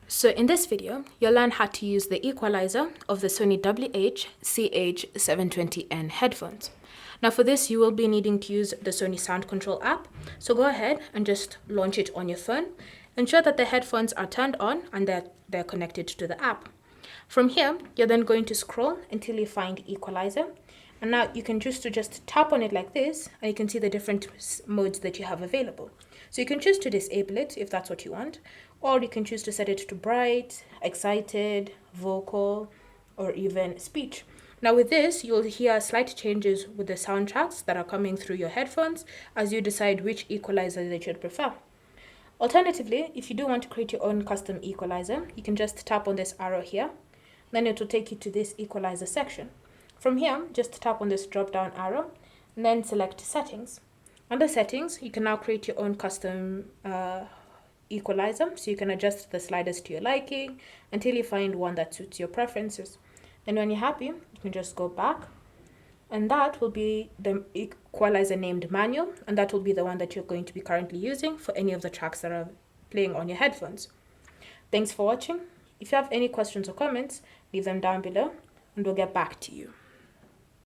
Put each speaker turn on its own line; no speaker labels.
So in this video, you'll learn how to use the equalizer of the Sony WH-CH720N headphones. Now for this, you will be needing to use the Sony Sound Control app. So go ahead and just launch it on your phone. Ensure that the headphones are turned on and that they're connected to the app. From here, you're then going to scroll until you find equalizer. And now you can choose to just tap on it like this, and you can see the different modes that you have available. So you can choose to disable it if that's what you want, or you can choose to set it to bright, excited, vocal, or even speech. Now with this, you'll hear slight changes with the soundtracks that are coming through your headphones as you decide which equalizer that you'd prefer. Alternatively, if you do want to create your own custom equalizer, you can just tap on this arrow here. Then it will take you to this equalizer section. From here, just tap on this drop down arrow and then select settings. Under settings, you can now create your own custom equalizer, so you can adjust the sliders to your liking until you find one that suits your preferences. Then when you're happy, you can just go back, and that will be the equalizer named manual, and that will be the one that you're going to be currently using for any of the tracks that are playing on your headphones. Thanks for watching. If you have any questions or comments, leave them down below and we'll get back to you.